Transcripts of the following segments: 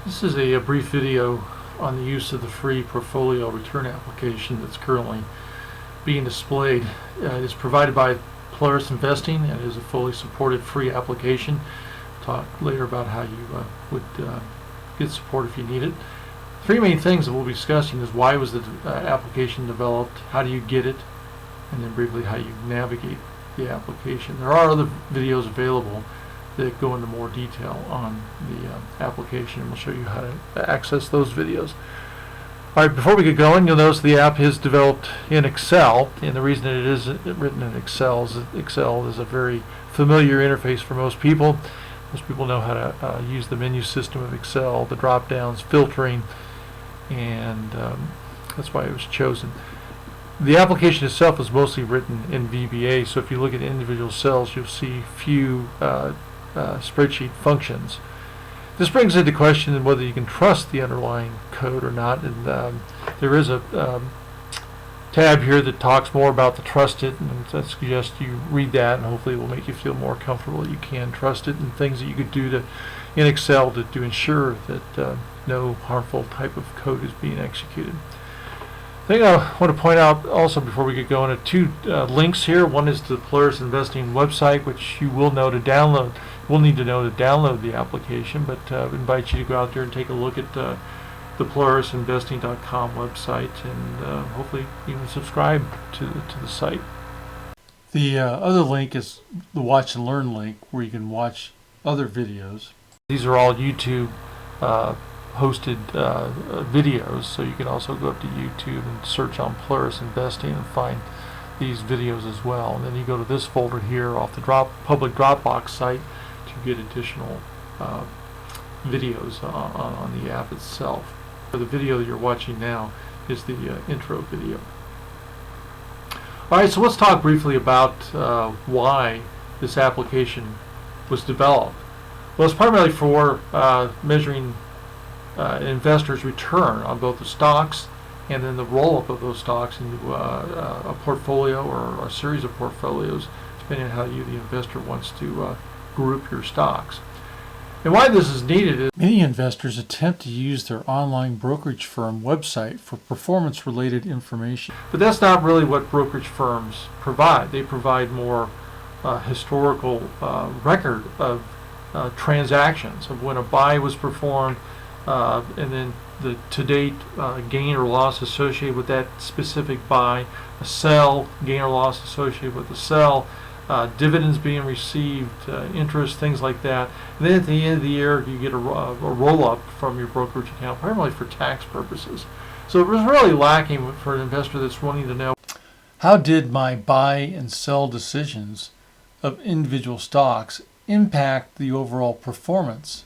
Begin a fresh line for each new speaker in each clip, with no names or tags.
This is a brief video on the use of the free portfolio return application that's currently being displayed. It is provided by Polaris Investing and is a fully supported free application. Talk later about how you would get support if you need it. Three main things that we'll be discussing is why was the application developed, how do you get it, and then briefly how you navigate the application. There are other videos available that go into more detail on the application, and we'll show you how to access those videos. Alright, before we get going, you'll notice the app is developed in Excel, and the reason that it is written in Excel is that Excel is a very familiar interface for most people. Most people know how to use the menu system of Excel, the drop downs, filtering, and that's why it was chosen. The application itself is mostly written in VBA, so if you look at individual cells, you'll see few spreadsheet functions. This brings into question whether you can trust the underlying code or not, and there is a tab here that talks more about the trust it, and I suggest you read that, and hopefully it will make you feel more comfortable that you can trust it, and things that you could do in Excel to ensure that no harmful type of code is being executed. The thing I want to point out also before we get going are two links here. One is to the Polaris Investing website, which you will know to download. We'll need to know to download the application, but I invite you to go out there and take a look at the polarisinvesting.com website, and hopefully you can subscribe to the site. The other link is the Watch and Learn link, where you can watch other videos. These are all YouTube hosted videos, so you can also go up to YouTube and search on Polaris Investing and find these videos as well. And then you go to this folder here off the public Dropbox site to get additional videos on the app itself. The video that you're watching now is the intro video. Alright, so let's talk briefly about why this application was developed. Well, it's primarily for measuring investors' return on both the stocks and then the roll-up of those stocks into a portfolio or a series of portfolios, depending on how you, the investor, wants to group your stocks. And why this is needed is many investors attempt to use their online brokerage firm website for performance-related information. But that's not really what brokerage firms provide. They provide more historical record of transactions, of when a buy was performed, and then the to-date gain or loss associated with that specific buy, a sell, gain or loss associated with the sell, dividends being received, interest, things like that. And then at the end of the year, you get a roll-up from your brokerage account, primarily for tax purposes. So it was really lacking for an investor that's wanting to know, how did my buy and sell decisions of individual stocks impact the overall performance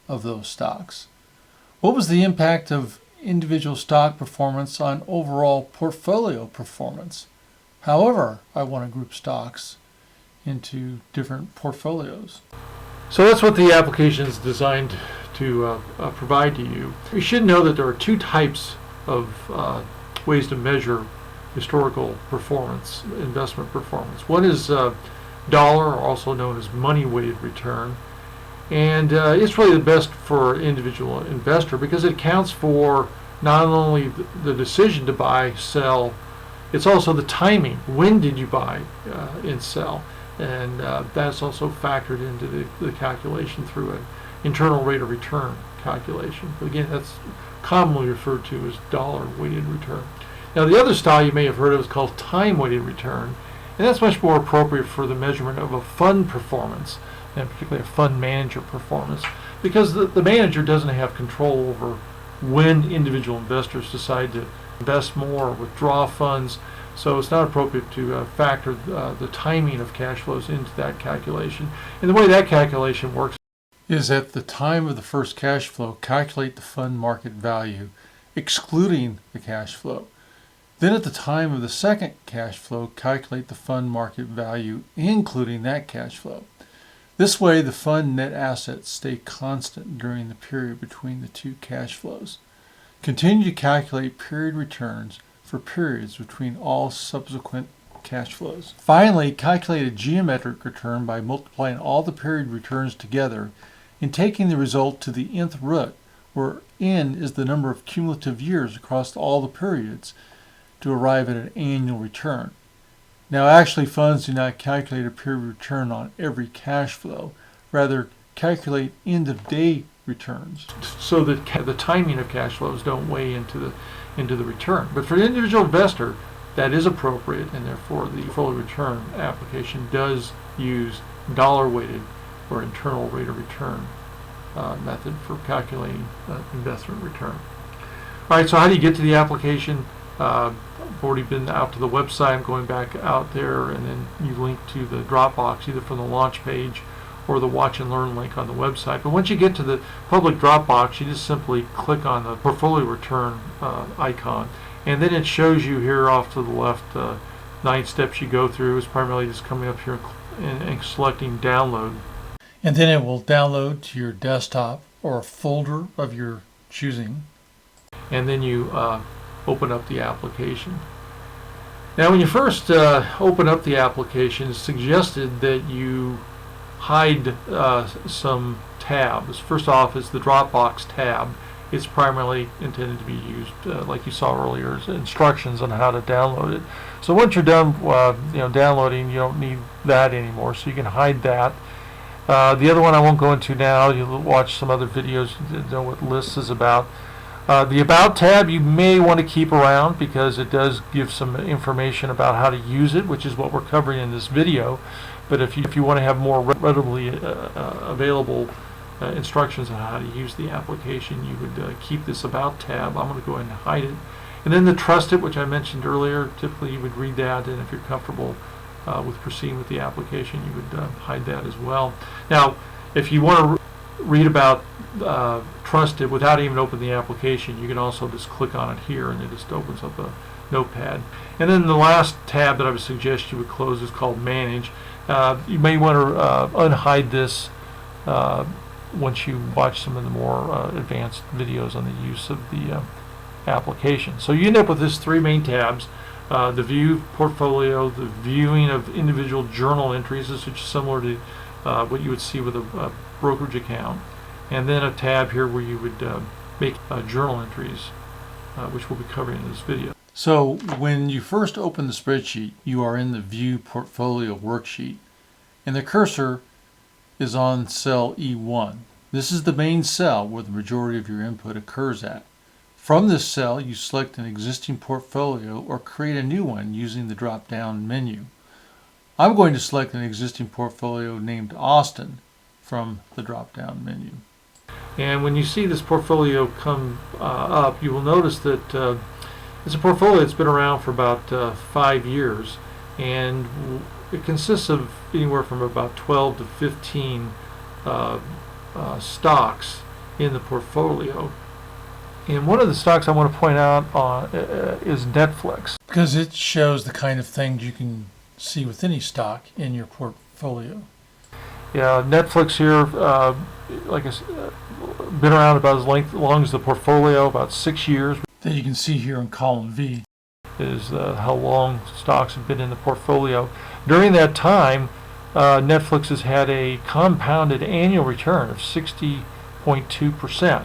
of those stocks? What was the impact of individual stock performance on overall portfolio performance? However, I want to group stocks into different portfolios. So that's what the application is designed to provide to you. You should know that there are two types of ways to measure historical performance, investment performance. One is dollar, also known as money-weighted return. And it's really the best for an individual investor because it accounts for not only the decision to buy, sell, it's also the timing. When did you buy and sell? And that's also factored into the calculation through an internal rate of return calculation. But again, that's commonly referred to as dollar-weighted return. Now, the other style you may have heard of is called time-weighted return, and that's much more appropriate for the measurement of a fund performance, and particularly a fund manager performance, because the manager doesn't have control over when individual investors decide to invest more or withdraw funds, so it's not appropriate to factor the timing of cash flows into that calculation. And the way that calculation works is at the time of the first cash flow, calculate the fund market value, excluding the cash flow. Then at the time of the second cash flow, calculate the fund market value, including that cash flow. This way, the fund net assets stay constant during the period between the two cash flows. Continue to calculate period returns for periods between all subsequent cash flows. Finally, calculate a geometric return by multiplying all the period returns together and taking the result to the nth root, where N is the number of cumulative years across all the periods to arrive at an annual return. Now, actually, funds do not calculate a period return on every cash flow. Rather, calculate end-of-day returns so that the timing of cash flows don't weigh into the return. But for the individual investor, that is appropriate, and therefore the portfolio return application does use dollar-weighted or internal rate of return method for calculating investment return. All right, so how do you get to the application? I've already been out to the website. I'm going back out there, and then you link to the Dropbox either from the launch page or the watch and learn link on the website. But once you get to the public Dropbox, you just simply click on the portfolio return icon, and then it shows you here off to the left 9 steps you go through. It's primarily just coming up here and selecting download. And then it will download to your desktop or a folder of your choosing. And then you open up the application. Now, when you first open up the application, it's suggested that you hide some tabs. First off is the Dropbox tab. It's primarily intended to be used, like you saw earlier, as instructions on how to download it. So once you're done downloading, you don't need that anymore, so you can hide that. The other one I won't go into now. You'll watch some other videos to know what lists is about. The About tab you may want to keep around because it does give some information about how to use it, which is what we're covering in this video. But if you want to have more readily available instructions on how to use the application, you would keep this About tab. I'm going to go ahead and hide it. And then the Trusted, which I mentioned earlier, typically you would read that, and if you're comfortable with proceeding with the application, you would hide that as well. Now, if you want to read about Trusted without even opening the application, you can also just click on it here, and it just opens up a notepad. And then the last tab that I would suggest you would close is called Manage. You may want to unhide this once you watch some of the more advanced videos on the use of the application. So you end up with this 3 main tabs: the View Portfolio, the viewing of individual journal entries, which is similar to what you would see with a brokerage account, and then a tab here where you would make journal entries, which we'll be covering in this video. So when you first open the spreadsheet, you are in the View Portfolio worksheet, and the cursor is on cell E1. This is the main cell where the majority of your input occurs at. From this cell, you select an existing portfolio or create a new one using the drop-down menu. I'm going to select an existing portfolio named Austin from the drop-down menu. And when you see this portfolio come up, you will notice that it's a portfolio that's been around for about 5 years, and it consists of anywhere from about 12 to 15 stocks in the portfolio. And one of the stocks I want to point out is Netflix, because it shows the kind of things you can see with any stock in your portfolio. Yeah, Netflix here, like I said, been around about as long as the portfolio, about 6 years. That you can see here in column V is how long stocks have been in the portfolio. During that time, Netflix has had a compounded annual return of 60.2%.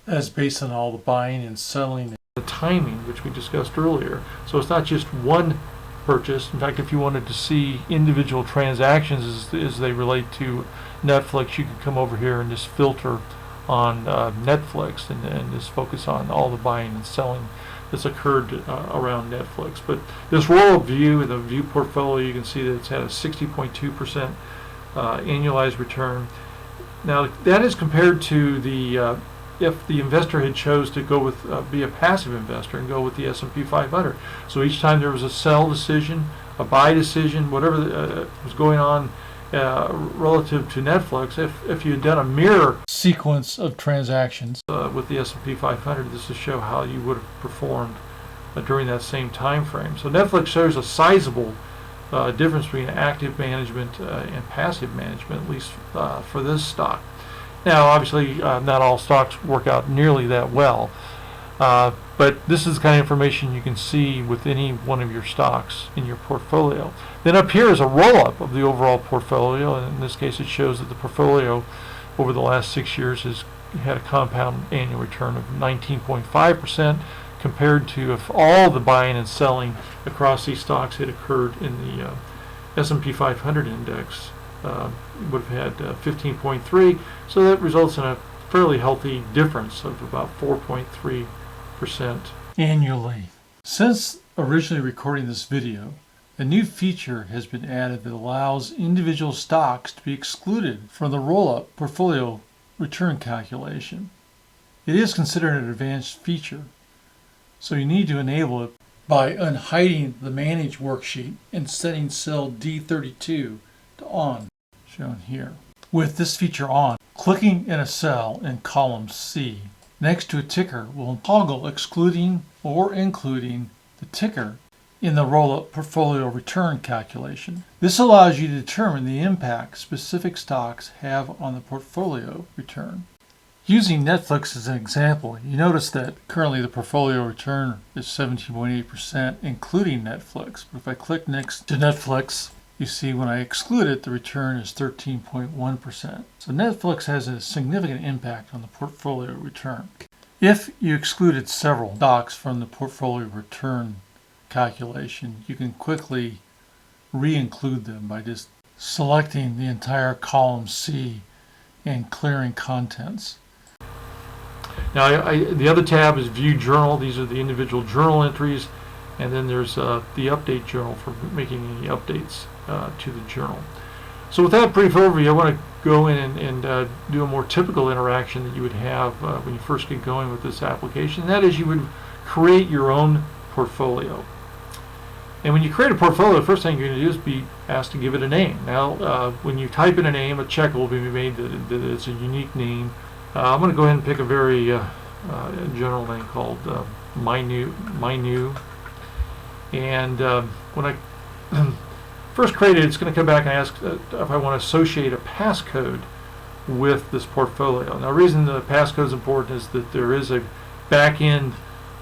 That's based on all the buying and selling, the timing, which we discussed earlier. So it's not just one purchase. In fact, if you wanted to see individual transactions as they relate to Netflix, you could come over here and just filter on Netflix and just focus on all the buying and selling that's occurred around Netflix. But this royal view, the view portfolio, you can see that it's had a 60.2% annualized return. Now that is compared to the if the investor had chose to go with be a passive investor and go with the S&P 500. So each time there was a sell decision, a buy decision, whatever was going on relative to Netflix, if you had done a mirror sequence of transactions with the S&P 500, this will show how you would have performed during that same time frame. So Netflix shows a sizable difference between active management and passive management, at least for this stock. Now, obviously, not all stocks work out nearly that well, but this is the kind of information you can see with any one of your stocks in your portfolio. Then up here is a roll-up of the overall portfolio, and in this case it shows that the portfolio over the last 6 years has had a compound annual return of 19.5%, compared to if all the buying and selling across these stocks had occurred in the S&P 500 index, would have had 15.3. So that results in a fairly healthy difference of about 4.3% annually. Since originally recording this video, a new feature has been added that allows individual stocks to be excluded from the roll-up portfolio return calculation. It is considered an advanced feature, so you need to enable it by unhiding the Manage worksheet and setting cell D32 to on, shown here. With this feature on, clicking in a cell in column C next to a ticker will toggle excluding or including the ticker in the roll-up portfolio return calculation. This allows you to determine the impact specific stocks have on the portfolio return. Using Netflix as an example, you notice that currently the portfolio return is 17.8%, including Netflix. But if I click next to Netflix, you see when I exclude it, the return is 13.1%. So Netflix has a significant impact on the portfolio return. If you excluded several stocks from the portfolio return calculation, you can quickly re-include them by just selecting the entire column C and clearing contents. Now, the other tab is View Journal. These are the individual journal entries, and then there's the Update Journal for making any updates to the journal. So with that brief overview, I want to go in and do a more typical interaction that you would have when you first get going with this application. And that is, you would create your own portfolio. And when you create a portfolio, the first thing you're going to do is be asked to give it a name. Now, when you type in a name, a check will be made that it's a unique name. I'm going to go ahead and pick a very general name called My New. And when I first create it, it's going to come back and ask if I want to associate a passcode with this portfolio. Now, the reason the passcode is important is that there is a back-end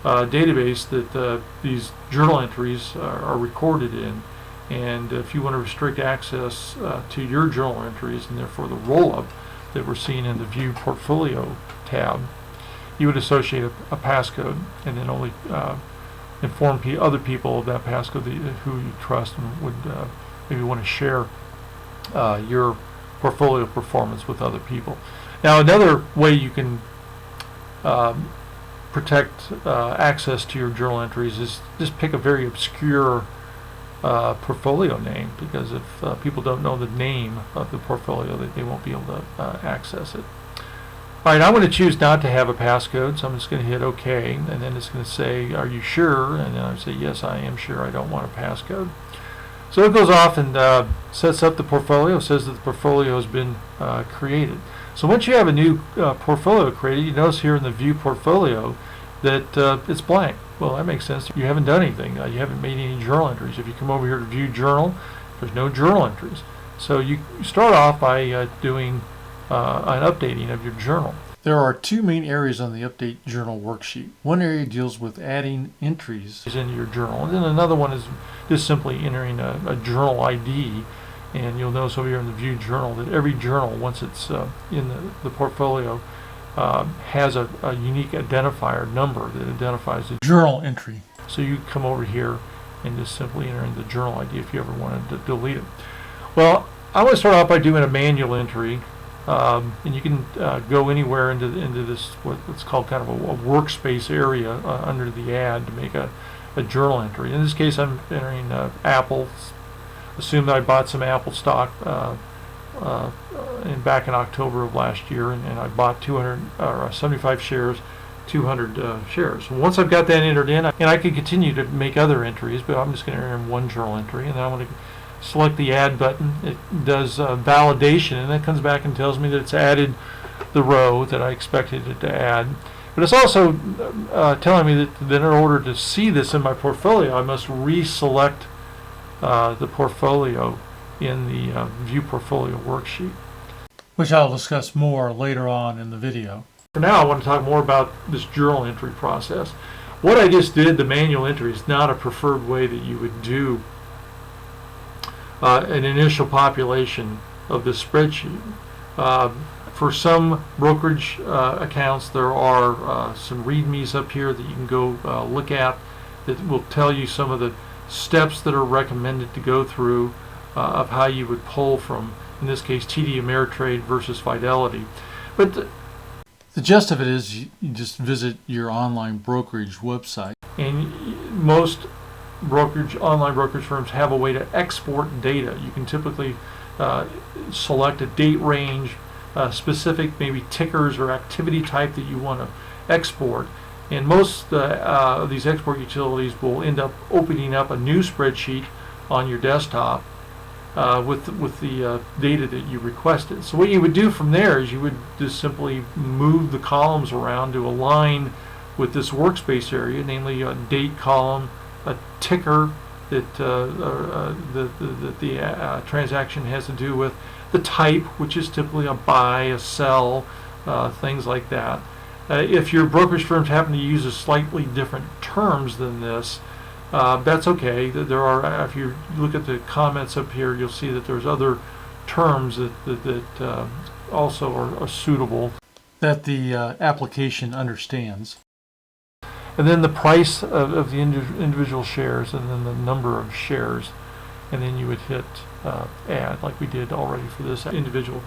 database that these journal entries are recorded in, and if you want to restrict access to your journal entries and therefore the roll-up that we're seeing in the View Portfolio tab, you would associate a passcode and then only inform other people of that passcode who you trust and would maybe want to share your portfolio performance with other people. Now, another way you can protect access to your journal entries is just pick a very obscure portfolio name, because if people don't know the name of the portfolio, they won't be able to access it. All right, I'm going to choose not to have a passcode, so I'm just going to hit OK, and then it's going to say, are you sure? And then I say, yes, I am sure, I don't want a passcode. So it goes off and sets up the portfolio, says that the portfolio has been created. So once you have a new portfolio created, you notice here in the View Portfolio that it's blank. Well, that makes sense. You haven't done anything. You haven't made any journal entries. If you come over here to View Journal, there's no journal entries. So you start off by doing an updating of your journal. There are two main areas on the Update Journal worksheet. One area deals with adding entries into your journal, and then another one is just simply entering a journal ID. And you'll notice over here in the View Journal that every journal, once it's in the portfolio, has a unique identifier number that identifies the journal entry. So you come over here and just simply enter in the journal ID if you ever wanted to delete it. Well, I want to start off by doing a manual entry, and you can go anywhere into this what's called kind of a workspace area under the ad to make a journal entry. In this case, I'm entering Apple. Assume that I bought some Apple stock back in October of last year, and I bought 75 shares, 200 shares. Once I've got that entered in, and I can continue to make other entries, but I'm just going to enter in one journal entry, and then I'm going to select the Add button. It does validation, and that comes back and tells me that it's added the row that I expected it to add. But it's also telling me that in order to see this in my portfolio, I must reselect the portfolio in the View Portfolio worksheet, which I'll discuss more later on in the video. For now, I want to talk more about this journal entry process. What I just did, the manual entry, is not a preferred way that you would do an initial population of this spreadsheet. For some brokerage accounts, there are some readmes up here that you can go look at that will tell you some of the steps that are recommended to go through of how you would pull from, in this case, TD Ameritrade versus Fidelity. But the gist of it is you just visit your online brokerage website, and most online brokerage firms have a way to export data. You can typically select a date range, specific maybe tickers or activity type that you want to export, and most of these export utilities will end up opening up a new spreadsheet on your desktop with the data that you requested. So what you would do from there is you would just simply move the columns around to align with this workspace area, namely a date column, a ticker that the transaction has to do with, the type, which is typically a buy, a sell, things like that. If your brokerage firms happen to use a slightly different terms than this, that's okay. There are, if you look at the comments up here, you'll see that there's other terms that also are suitable that the application understands. And then the price of the individual shares, and then the number of shares, and then you would hit add, like we did already for this individual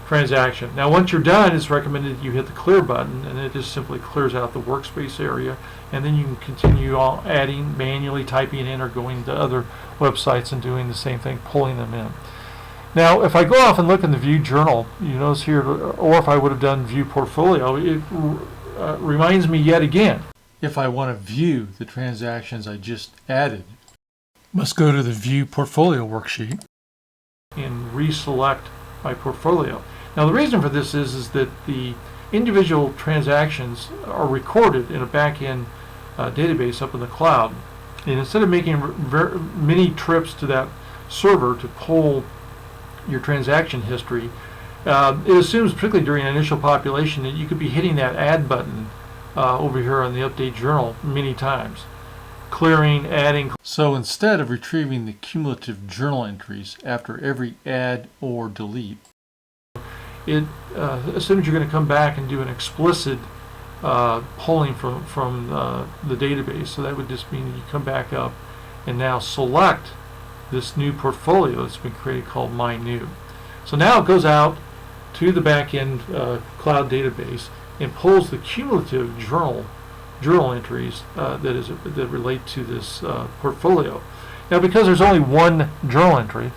transaction. Now once you're done, it's recommended that you hit the clear button, and it just simply clears out the workspace area, and then you can continue adding, manually typing in, or going to other websites and doing the same thing, pulling them in. Now if I go off and look in the view journal, you notice here, or if I would have done view portfolio, it reminds me yet again, if I want to view the transactions I just added, must go to the view portfolio worksheet and reselect my portfolio. Now the reason for this is that the individual transactions are recorded in a back-end database up in the cloud, and instead of making many trips to that server to pull your transaction history, it assumes, particularly during initial population, that you could be hitting that add button over here on the update journal many times, clearing, adding. So instead of retrieving the cumulative journal entries after every add or delete, it assumes you're going to come back and do an explicit pulling from the database. So that would just mean that you come back up and now select this new portfolio that's been created called My New. So now it goes out to the back-end cloud database and pulls the cumulative journal entries that relate to this portfolio. Now, because there's only one journal entry,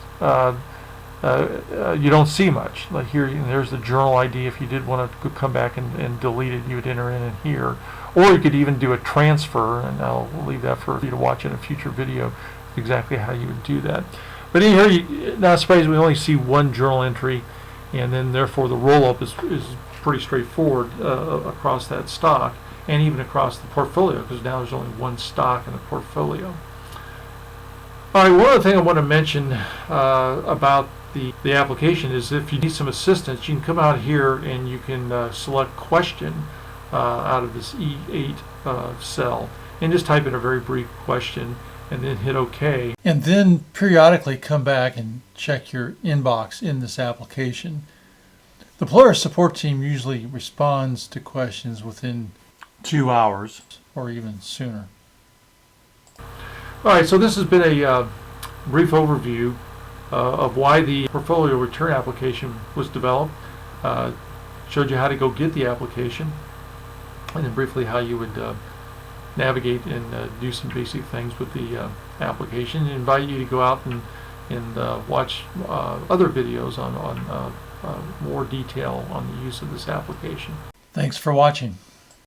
you don't see much. Like here, there's the journal ID. If you did want to come back and delete it, you would enter in here. Or you could even do a transfer, and I'll leave that for you to watch in a future video, exactly how you would do that. But in here, not surprised, we only see one journal entry, and then therefore the roll-up is pretty straightforward across that stock, and even across the portfolio, because now there's only one stock in the portfolio. All right, one other thing I want to mention about the application is if you need some assistance, you can come out here and you can select question out of this E8 cell, and just type in a very brief question, and then hit OK. And then periodically come back and check your inbox in this application. The Polaris support team usually responds to questions within 2 hours or even sooner. All right, so this has been a brief overview of why the portfolio return application was developed. Showed you how to go get the application, and then briefly how you would navigate and do some basic things with the application. And invite you to go out and watch other videos on more detail on the use of this application. Thanks for watching.